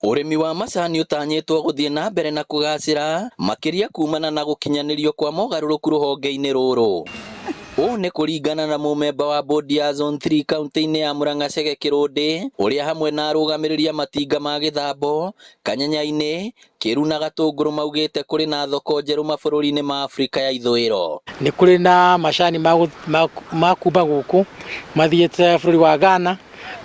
Urimi wa macani utanyitwo guthie na mbere na kugacira makiria kumana na gukinyanirio kwa mogaruruku ruhonge-ini ruru. Ũũ nĩ kũringana na mũmemba wa bodi ya Zone 3 kaunti-inĩ ya Murang'a Chege Kirundi, ũrĩa hamwe na arũgamĩrĩri a matinga ma gĩthambo, Kanyanya-inĩ, Kĩru na Gatũngũrũ maugĩte kũrĩ na thoko njerũ mabũrũri-inĩ ma Afrika ya ithũĩro. Nĩ kũrĩ na macani ma kuma gũkũ mathiĩte bũrũri wa Ghana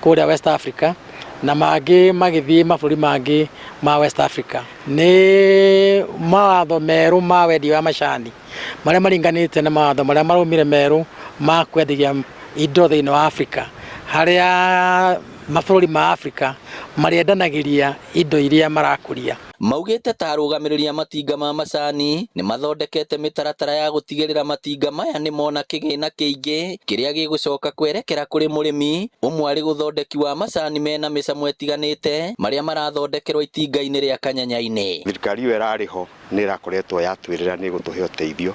kũrĩa West Africa na mangĩ magĩthiĩ mabũrũri mangĩ ma West Africa. Nĩ mawatho merũ ma wendia wa macani marĩa maringanĩte na mawatho marĩa maraumire merũ ma kwendia indo thĩinĩ wa Africa, harĩa mabũrũri ma Africa marĩendanagĩria indo iria marakũria. Maugĩte ta arũgamĩrĩri a matinga ma macani nĩ mathondekete mĩtaratara ya gũtigĩrĩra matinga maya nĩ mona kĩgĩna kĩingĩ kĩrĩa gĩgũcoka kwerekera kũrĩ mũrĩmi, ũmwe arĩ gũthondeki wa macani mena mĩcamo ĩtiganĩte marĩa marathondekerwo itinga-inĩ rĩa Kanyanya-inĩ. Thirikari ĩyo ĩrarĩ ho nĩ ĩrakoretwo yatwĩrĩra nĩ gũtũhe ũteithio.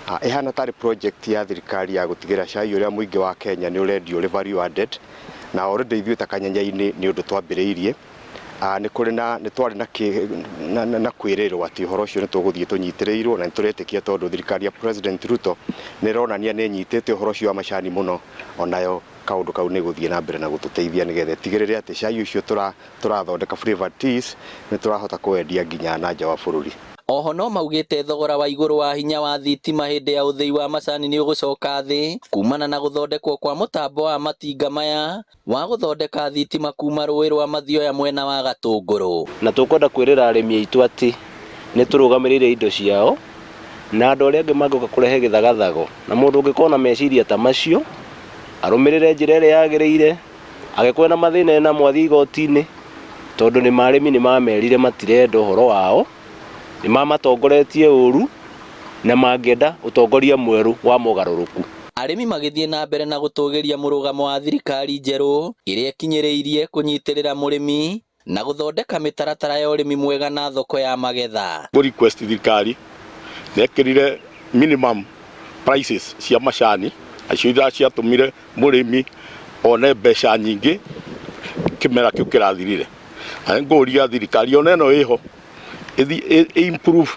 Ĩhana tarĩ project ya thirikari ya gũtigĩrĩra cai ũrĩa mũingĩ wa Kenya nĩ ũrendio ũrĩ value added, na already ithuĩ ta Kanyanya-inĩ nĩ ũndũ twambĩrĩirie. Nĩ twarĩ na kwĩrĩrwo atĩ ũhoro ũcio nĩ tũgũthiĩ tũnyitĩrĩirwo, na nĩ tũretĩkia tondũ thirikari ya President Ruto nĩ ĩronania nĩ ĩnyitĩte ũhoro ũcio wa macani mũno, onayo kaũndũ kau nĩ gũthiĩ na mbere na gũtũteithia nĩgetha ĩtigĩrĩre atĩ cai ũcio tũrathondeka flavored teas nĩ tũrahota kũwendia nginya na nja wa bũrũri. Oho no maugĩte thogora wa igũrũ wa hinya wa thitima hĩndĩ ya ũthĩi wa macani nĩ ũgũcoka thĩ kumana na gũthondekwo kwa mũtambo wa matinga maya wa gũthondeka thitima kuma rũĩ rwa Mathioya mwena wa Gatũngũrũ. Na tũkwenda kwĩrĩra arĩmi aitũ atĩ nĩ tũrũgamĩrĩire indo ciao, na andũ arĩa angĩ mangĩũka kũrehe gĩthagathago, na mũndũ ũngĩkorwo na meciria ta macio arũmĩrĩre njĩra ĩrĩa yagĩrĩire, agĩkorwo na mathĩna ena mwathi igoti-inĩ, tondũ nĩ arĩmi nĩ mamerire matirenda ũhoro wao, nĩ mamatongoretie ũru na mangĩenda ũtongoria mwerũ wa mogarũrũku. Arĩmi magĩthiĩ na mbere na gũtũgĩria mũrũgamo wa thirikari njerũ ĩrĩa ĩkinyĩrĩirie kũnyitĩrĩra mũrĩmi na gũthondeka mĩtaratara ya ũrĩmi mwega na thoko ya magetha. Request thirikari nekĩrire minimum prices cia macani, acio iria ciatũmire mũrĩmi one mbeca nyingĩ kĩmera kĩu kĩrathirire. Ngũria thirikari ona ĩno ĩho improve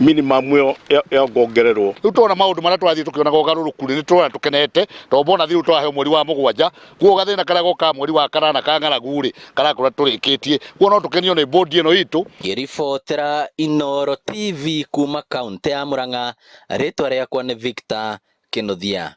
minimum ĩyo ngongererwo. Rĩu tũrona maũndũ marĩa tũrathiĩ tũkĩona ũgarũrũku nĩ tũrona tũkenete, tondũ mbona thiĩ tũraheo mweri wa mũgwanja, kuo gathĩna karĩa goka mweri wa kanana ka ng'aragu-rĩ karakorwo tũrĩkĩtie, kuo no tũkenio nĩ bodi ĩno itũ. Ngĩribotera Inooro TV kuma kaunti ya Murang'a, rĩtwa rĩakwa nĩ Victor Kĩnuthia.